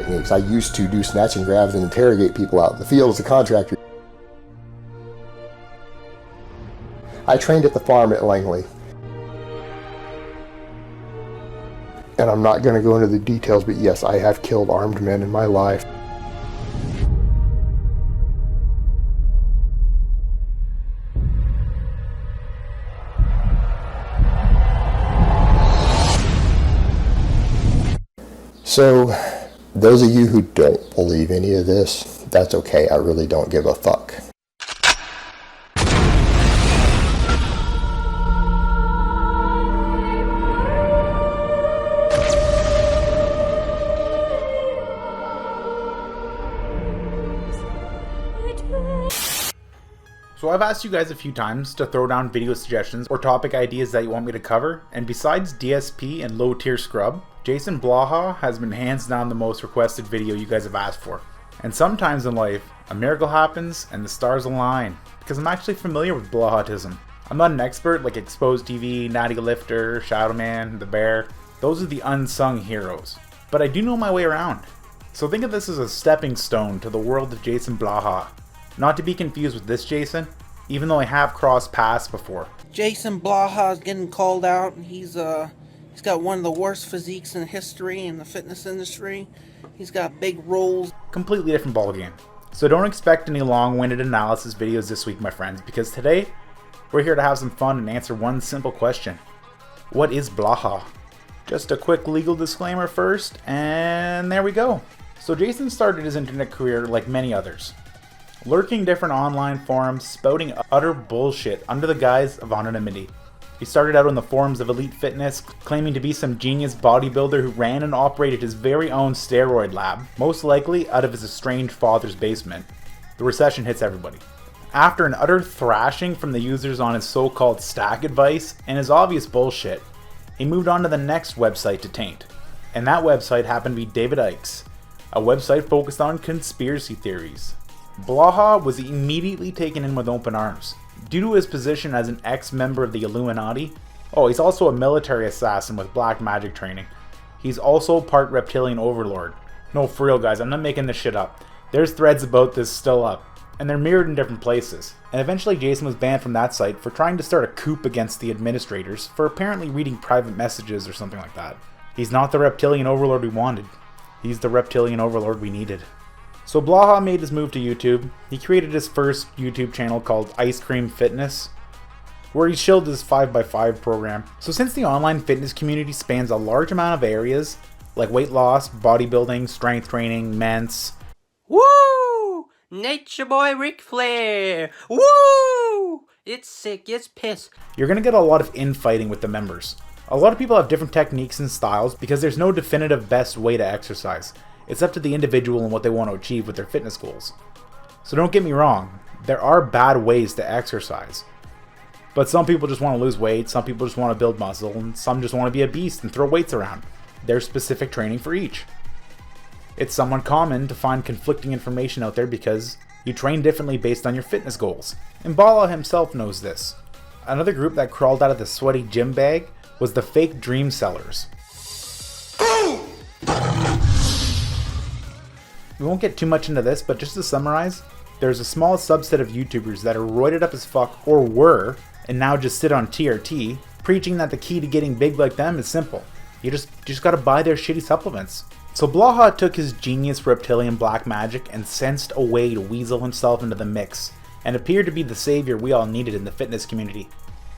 Because I used to do snatch and grabs and interrogate people out in the field as a contractor. I trained at the farm at Langley. And I'm not going to go into the details, but yes, I have killed armed men in my life. So, those of you who don't believe any of this, that's okay. I really don't give a fuck. So I've asked you guys a few times to throw down video suggestions or topic ideas that you want me to cover, and besides DSP and low tier scrub, Jason Blaha has been hands down the most requested video you guys have asked for. And sometimes in life, a miracle happens and the stars align, because I'm actually familiar with Blahatism. I'm not an expert like Exposed TV, Natty Lifter, Shadow Man, The Bear. Those are the unsung heroes. But I do know my way around. So think of this as a stepping stone to the world of Jason Blaha. Not to be confused with this Jason, even though I have crossed paths before. Jason Blaha is getting called out, and he's got one of the worst physiques in history in the fitness industry. He's got big rolls. Completely different ballgame. So don't expect any long-winded analysis videos this week, my friends, because today we're here to have some fun and answer one simple question. What is Blaha? Just a quick legal disclaimer first, and there we go. So Jason started his internet career like many others, lurking different online forums, spouting utter bullshit under the guise of anonymity. He started out on the forums of Elite Fitness, claiming to be some genius bodybuilder who ran and operated his very own steroid lab, most likely out of his estranged father's basement. The recession hits everybody. After an utter thrashing from the users on his so-called stack advice and his obvious bullshit, he moved on to the next website to taint. And that website happened to be David Icke's, a website focused on conspiracy theories. Blaha was immediately taken in with open arms. Due to his position as an ex-member of the Illuminati, he's also a military assassin with black magic training. He's also part reptilian overlord. No, for real guys, I'm not making this shit up. There's threads about this still up, and they're mirrored in different places. And eventually Jason was banned from that site for trying to start a coup against the administrators for apparently reading private messages or something like that. He's not the reptilian overlord we wanted. He's the reptilian overlord we needed. So Blaha made his move to YouTube. He created his first YouTube channel called Icecream Fitness, where he shilled his 5x5 program. So since the online fitness community spans a large amount of areas, like weight loss, bodybuilding, strength training, men's. Woo! Nature boy Ric Flair! Woo! It's sick, it's piss. You're gonna get a lot of infighting with the members. A lot of people have different techniques and styles because there's no definitive best way to exercise. It's up to the individual and what they want to achieve with their fitness goals. So don't get me wrong, there are bad ways to exercise. But some people just want to lose weight, some people just want to build muscle, and some just want to be a beast and throw weights around. There's specific training for each. It's somewhat common to find conflicting information out there because you train differently based on your fitness goals. And Blaha himself knows this. Another group that crawled out of the sweaty gym bag was the fake dream sellers. We won't get too much into this, but just to summarize, there's a small subset of YouTubers that are roided up as fuck, or were, and now just sit on TRT, preaching that the key to getting big like them is simple. You just gotta buy their shitty supplements. So Blaha took his genius reptilian black magic and sensed a way to weasel himself into the mix, and appeared to be the savior we all needed in the fitness community.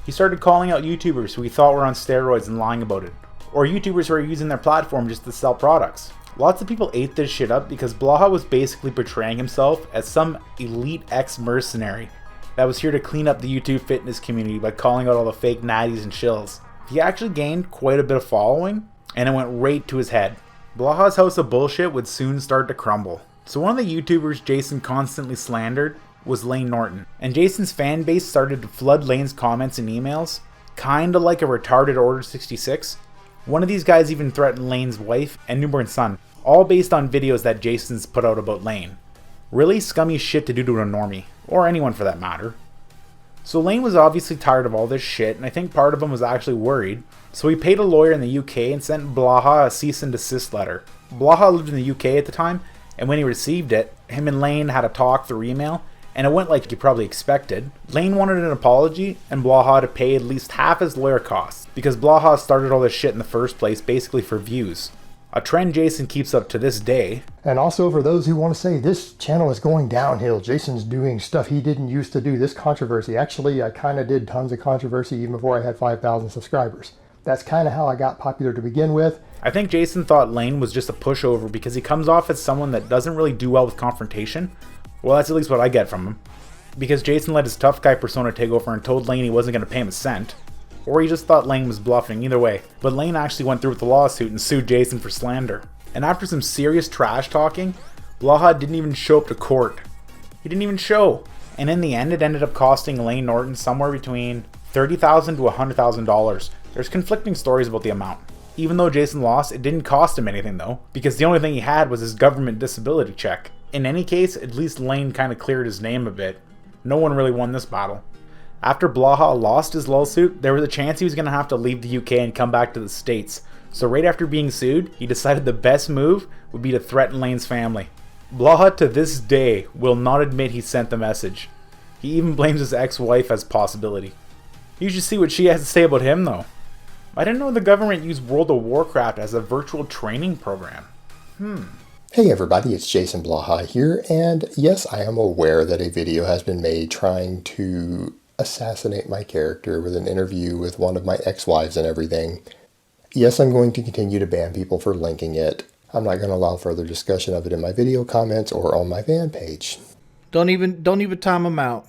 He started calling out YouTubers who he thought were on steroids and lying about it, or YouTubers who are using their platform just to sell products. Lots of people ate this shit up because Blaha was basically portraying himself as some elite ex-mercenary that was here to clean up the YouTube fitness community by calling out all the fake natties and shills. He actually gained quite a bit of following, and it went right to his head. Blaha's house of bullshit would soon start to crumble. So one of the YouTubers Jason constantly slandered was Norton, and Jason's fan base started to flood Lane's comments and emails, kinda like a retarded Order 66. One of these guys even threatened Lane's wife and newborn son, all based on videos that Jason's put out about Lane. Really scummy shit to do to a normie, or anyone for that matter. So Lane was obviously tired of all this shit, and I think part of him was actually worried, so he paid a lawyer in the UK and sent Blaha a cease and desist letter. Blaha lived in the UK at the time, and when he received it, him and Lane had a talk through email, and it went like you probably expected. Lane wanted an apology, and Blaha to pay at least half his lawyer costs, because Blaha started all this shit in the first place basically for views. A trend Jason keeps up to this day. And also for those who want to say this channel is going downhill, Jason's doing stuff he didn't used to do, this controversy. Actually, I kind of did tons of controversy even before I had 5,000 subscribers. That's kind of how I got popular to begin with. I think Jason thought Lane was just a pushover because he comes off as someone that doesn't really do well with confrontation. Well, that's at least what I get from him. Because Jason let his tough guy persona take over and told Lane he wasn't going to pay him a cent. Or he just thought Lane was bluffing, either way. But Lane actually went through with the lawsuit and sued Jason for slander. And after some serious trash talking, Blaha didn't even show up to court. He didn't even show. And in the end, it ended up costing Lane Norton somewhere between $30,000 to $100,000. There's conflicting stories about the amount. Even though Jason lost, it didn't cost him anything though, because the only thing he had was his government disability check. In any case, at least Lane kind of cleared his name a bit. No one really won this battle. After Blaha lost his lawsuit, there was a chance he was going to have to leave the UK and come back to the States. So right after being sued, he decided the best move would be to threaten Lane's family. Blaha to this day will not admit he sent the message. He even blames his ex-wife as possibility. You should see what she has to say about him though. I didn't know the government used World of Warcraft as a virtual training program. Hey everybody, it's Jason Blaha here, and yes, I am aware that a video has been made trying to assassinate my character with an interview with one of my ex-wives and everything. Yes, I'm going to continue to ban people for linking it. I'm not going to allow further discussion of it in my video comments or on my fan page. Don't even time them out.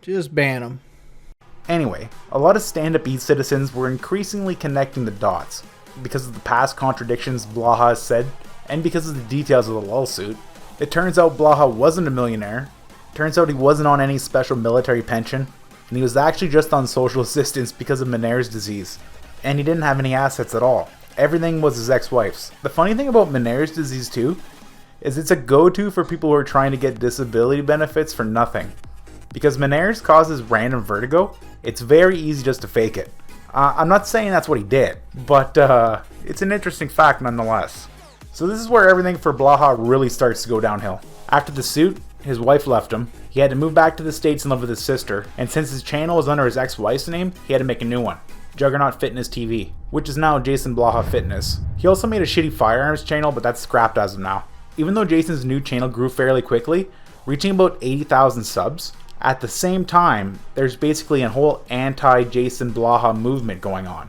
Just ban them. Anyway, a lot of stand-up citizens were increasingly connecting the dots because of the past contradictions Blaha has said and because of the details of the lawsuit. It turns out Blaha wasn't a millionaire. Turns out he wasn't on any special military pension, and he was actually just on social assistance because of Meniere's disease. And he didn't have any assets at all. Everything was his ex-wife's. The funny thing about Meniere's disease too, is it's a go-to for people who are trying to get disability benefits for nothing. Because Meniere's causes random vertigo, it's very easy just to fake it. I'm not saying that's what he did, but it's an interesting fact nonetheless. So this is where everything for Blaha really starts to go downhill. After the suit, his wife left him, he had to move back to the States and live with his sister, and since his channel was under his ex-wife's name, he had to make a new one, Juggernaut Fitness TV, which is now Jason Blaha Fitness. He also made a shitty firearms channel, but that's scrapped as of now. Even though Jason's new channel grew fairly quickly, reaching about 80,000 subs, at the same time, there's basically a whole anti-Jason Blaha movement going on.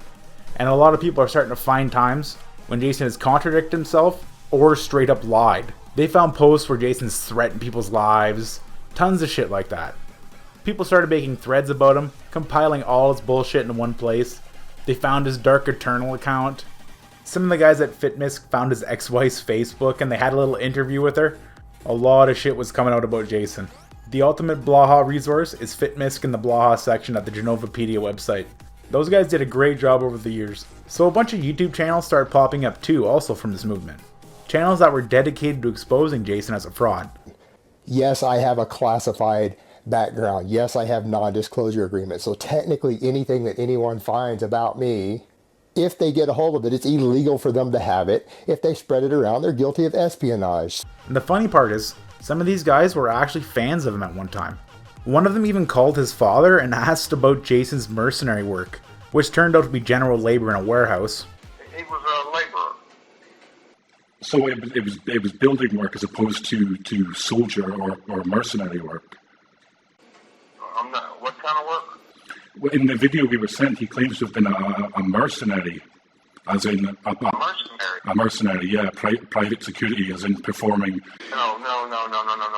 And a lot of people are starting to find times when Jason has contradicted himself or straight up lied. They found posts where Jason's threatened people's lives, tons of shit like that. People started making threads about him, compiling all his bullshit in one place. They found his Dark Eternal account. Some of the guys at Fitmisk found his ex-wife's Facebook and they had a little interview with her. A lot of shit was coming out about Jason. The ultimate Blaha resource is Fitmisk in the Blaha section at the Genovapedia website. Those guys did a great job over the years. So a bunch of YouTube channels started popping up too, also from this movement. Channels that were dedicated to exposing Jason as a fraud. Yes, I have a classified background. Yes, I have non-disclosure agreements. So technically anything that anyone finds about me, if they get a hold of it, it's illegal for them to have it. If they spread it around, they're guilty of espionage. And the funny part is, some of these guys were actually fans of him at one time. One of them even called his father and asked about Jason's mercenary work, which turned out to be general labor in a warehouse. He was a laborer. So it was building work as opposed to soldier or mercenary work. What kind of work? Well, in the video we were sent, he claims to have been a mercenary, as in A mercenary? a mercenary, yeah, private security, as in performing. No.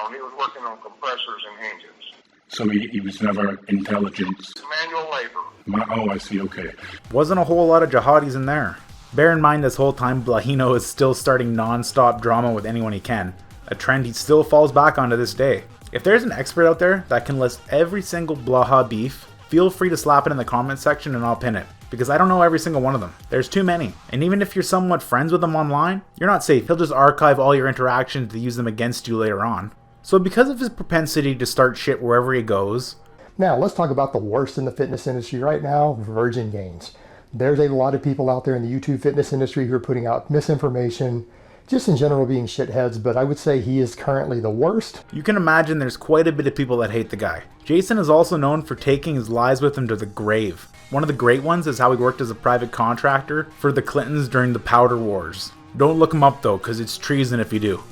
He was working on compressors and engines. So he was never intelligence. Manual labor. Oh, I see. Okay. Wasn't a whole lot of jihadis in there. Bear in mind this whole time Blahino is still starting non-stop drama with anyone he can, a trend he still falls back on to this day. If there's an expert out there that can list every single Blaha beef, feel free to slap it in the comment section and I'll pin it, because I don't know every single one of them. There's too many, and even if you're somewhat friends with him online, you're not safe. He'll just archive all your interactions to use them against you later on. So because of his propensity to start shit wherever he goes... Now, let's talk about the worst in the fitness industry right now, virgin gains. There's a lot of people out there in the YouTube fitness industry who are putting out misinformation, just in general being shitheads, but I would say he is currently the worst. You can imagine there's quite a bit of people that hate the guy. Jason is also known for taking his lies with him to the grave. One of the great ones is how he worked as a private contractor for the Clintons during the Powder Wars. Don't look him up though, because it's treason if you do.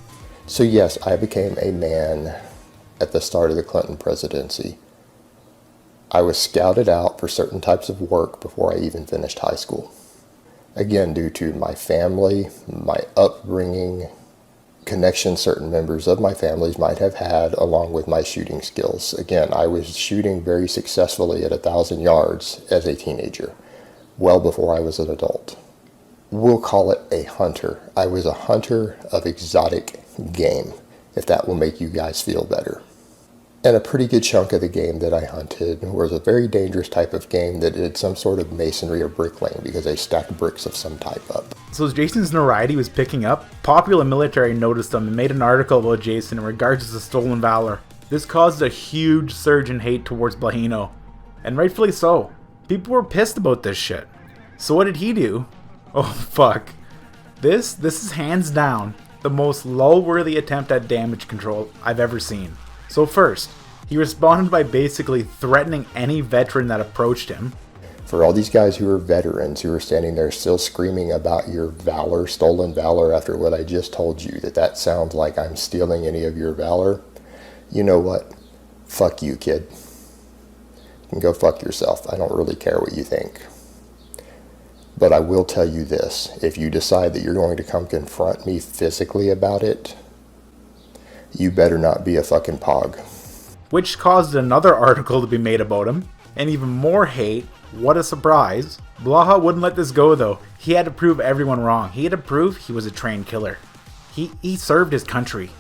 So yes, I became a man at the start of the Clinton presidency. I was scouted out for certain types of work before I even finished high school. Again, due to my family, my upbringing, connections certain members of my families might have had, along with my shooting skills. Again, I was shooting very successfully at 1,000 yards as a teenager, well before I was an adult. We'll call it a hunter. I was a hunter of exotic game, if that will make you guys feel better. And a pretty good chunk of the game that I hunted was a very dangerous type of game that did some sort of masonry or bricklaying because they stacked bricks of some type up. So as Jason's notoriety was picking up, Popular Military noticed him and made an article about Jason in regards to the stolen valor. This caused a huge surge in hate towards Blahino, and rightfully so. People were pissed about this shit. So what did he do? Oh fuck. This is hands down the most lull-worthy attempt at damage control I've ever seen. So first, he responded by basically threatening any veteran that approached him. For all these guys who are veterans who are standing there still screaming about your valor, stolen valor, after what I just told you, that sounds like I'm stealing any of your valor, you know what? Fuck you, kid. You can go fuck yourself. I don't really care what you think. But I will tell you this, if you decide that you're going to come confront me physically about it, you better not be a fucking pog. Which caused another article to be made about him, and even more hate. What a surprise. Blaha wouldn't let this go though. He had to prove everyone wrong. He had to prove he was a trained killer. He served his country.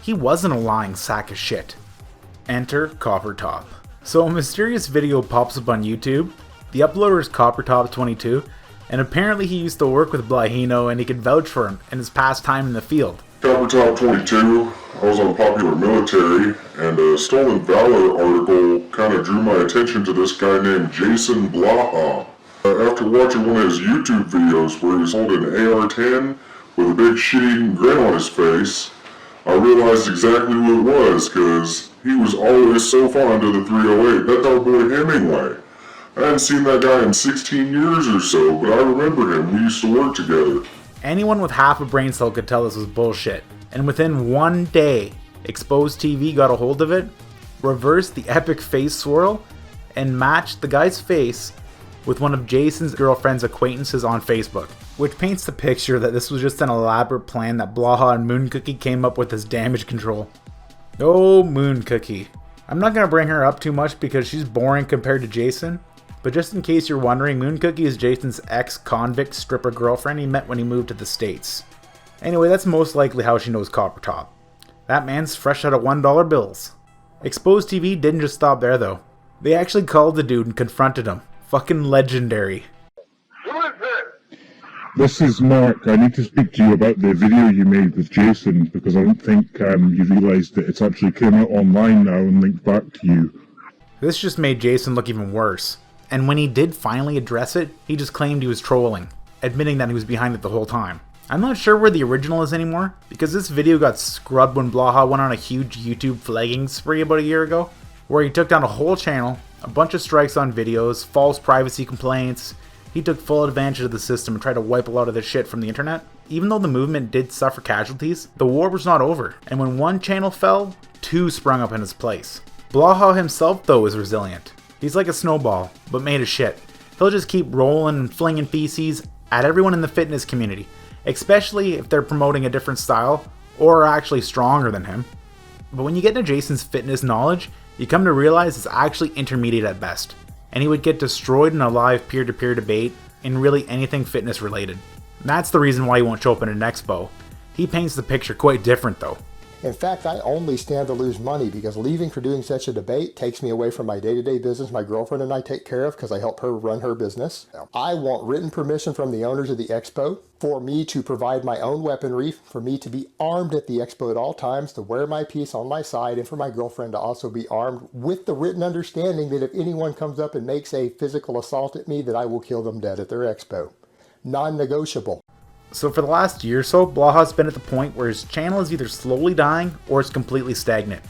He wasn't a lying sack of shit. Enter Coppertop. So a mysterious video pops up on YouTube. The uploader is Coppertop22, and apparently he used to work with Blahino and he could vouch for him in his past time in the field. Coppertop 22, I was on Popular Military, and a Stolen Valor article kind of drew my attention to this guy named Jason Blaha. After watching one of his YouTube videos where he's holding an AR-10 with a big shitty grin on his face, I realized exactly who it was, because he was always so fond of the 308. That's our boy Hemingway. I hadn't seen that guy in 16 years or so, but I remember him. We used to work together. Anyone with half a brain cell could tell this was bullshit, and within one day, Exposed TV got a hold of it, reversed the epic face swirl, and matched the guy's face with one of Jason's girlfriend's acquaintances on Facebook, which paints the picture that this was just an elaborate plan that Blaha and Moon Cookie came up with as damage control. Oh, Moon Cookie. I'm not going to bring her up too much because she's boring compared to Jason, but just in case you're wondering, Moon Cookie is Jason's ex-convict stripper girlfriend he met when he moved to the States. Anyway, that's most likely how she knows Coppertop. That man's fresh out of $1 bills. Exposed TV didn't just stop there though. They actually called the dude and confronted him. Fucking legendary. Who is this? This is Mark. I need to speak to you about the video you made with Jason, because I don't think you realised that it's actually came out online now and linked back to you. This just made Jason look even worse. And when he did finally address it, he just claimed he was trolling, admitting that he was behind it the whole time. I'm not sure where the original is anymore, because this video got scrubbed when Blaha went on a huge YouTube flagging spree about a year ago, where he took down a whole channel, a bunch of strikes on videos, false privacy complaints. He took full advantage of the system and tried to wipe a lot of the shit from the internet. Even though the movement did suffer casualties, the war was not over, and when one channel fell, two sprung up in its place. Blaha himself though is resilient. He's like a snowball, but made of shit. He'll just keep rolling and flinging feces at everyone in the fitness community, especially if they're promoting a different style or are actually stronger than him. But when you get into Jason's fitness knowledge, you come to realize it's actually intermediate at best, and he would get destroyed in a live peer-to-peer debate in really anything fitness related. That's the reason why he won't show up in an expo. He paints the picture quite different though. In fact, I only stand to lose money because leaving for doing such a debate takes me away from my day-to-day business my girlfriend and I take care of because I help her run her business. I want written permission from the owners of the expo for me to provide my own weaponry, for me to be armed at the expo at all times, to wear my piece on my side, and for my girlfriend to also be armed with the written understanding that if anyone comes up and makes a physical assault at me, that I will kill them dead at their expo. Non-negotiable. So for the last year or so, Blaha's been at the point where his channel is either slowly dying or it's completely stagnant.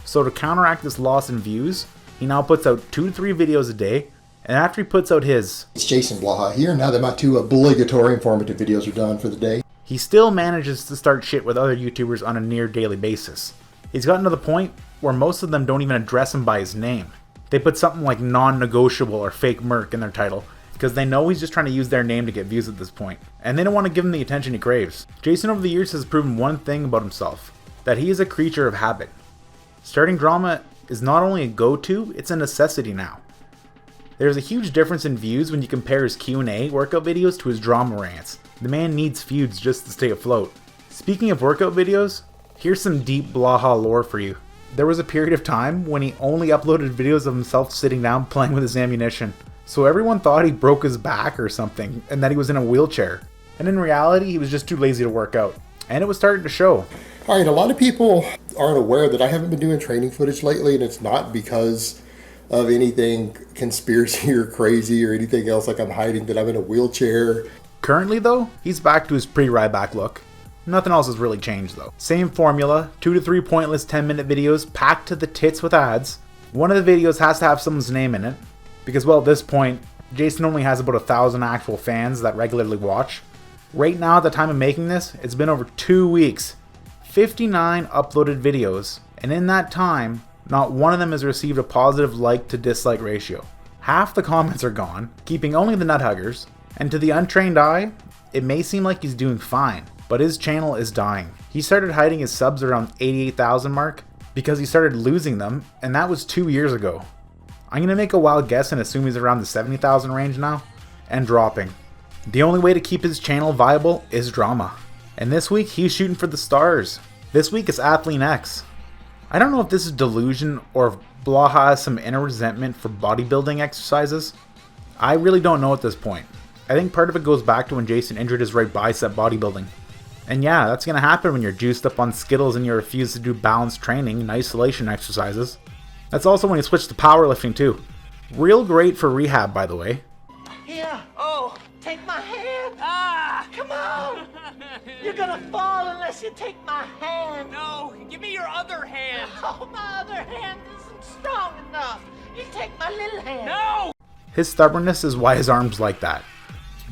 So to counteract this loss in views, he now puts out 2 to 3 videos a day, and after he puts out his It's Jason Blaha here, now that my 2 obligatory informative videos are done for the day. He still manages to start shit with other YouTubers on a near daily basis. He's gotten to the point where most of them don't even address him by his name. They put something like non-negotiable or fake merc in their title, because they know he's just trying to use their name to get views at this point, and they don't want to give him the attention he craves. Jason over the years has proven one thing about himself, that he is a creature of habit. Starting drama is not only a go-to, it's a necessity now. There's a huge difference in views when you compare his Q&A workout videos to his drama rants. The man needs feuds just to stay afloat. Speaking of workout videos, here's some deep Blaha lore for you. There was a period of time when he only uploaded videos of himself sitting down playing with his ammunition. So everyone thought he broke his back or something, and that he was in a wheelchair. And in reality, he was just too lazy to work out. And it was starting to show. Alright, a lot of people aren't aware that I haven't been doing training footage lately, and it's not because of anything conspiracy or crazy or anything else like I'm hiding that I'm in a wheelchair. Currently though, he's back to his pre-Ryback look. Nothing else has really changed though. Same formula, 2 to 3 pointless 10-minute videos packed to the tits with ads. One of the videos has to have someone's name in it. Because, well, at this point, Jason only has about 1,000 actual fans that regularly watch. Right now, at the time of making this, it's been over 2 weeks. 59 uploaded videos, and in that time, not one of them has received a positive like to dislike ratio. Half the comments are gone, keeping only the nut huggers, and to the untrained eye, it may seem like he's doing fine, but his channel is dying. He started hiding his subs around 88,000 mark because he started losing them, and that was 2 years ago. I'm going to make a wild guess and assume he's around the 70,000 range now, and dropping. The only way to keep his channel viable is drama. And this week, he's shooting for the stars. This week it's Athlete X. I don't know if this is delusion or if Blaha has some inner resentment for bodybuilding exercises. I really don't know at this point. I think part of it goes back to when Jason injured his right bicep bodybuilding. And yeah, that's going to happen when you're juiced up on Skittles and you refuse to do balanced training and isolation exercises. That's also when he switched to powerlifting too. Real great for rehab, by the way. Here, oh, take my hand. Ah, come on. You're gonna fall unless you take my hand. No, give me your other hand. Oh, my other hand isn't strong enough. You take my little hand. No! His stubbornness is why his arm's like that.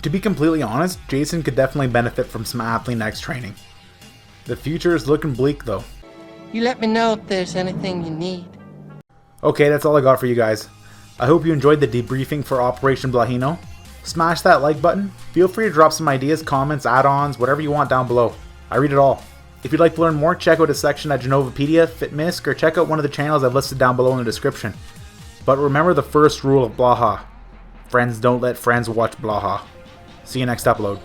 To be completely honest, Jason could definitely benefit from some Athlete X training. The future is looking bleak though. You let me know if there's anything you need. Okay, that's all I got for you guys. I hope you enjoyed the debriefing for Operation Blahino. Smash that like button. Feel free to drop some ideas, comments, add-ons, whatever you want down below. I read it all. If you'd like to learn more, check out a section at Genovapedia, Fitmisk, or check out one of the channels I've listed down below in the description. But remember the first rule of Blaha. Friends don't let friends watch Blaha. See you next upload.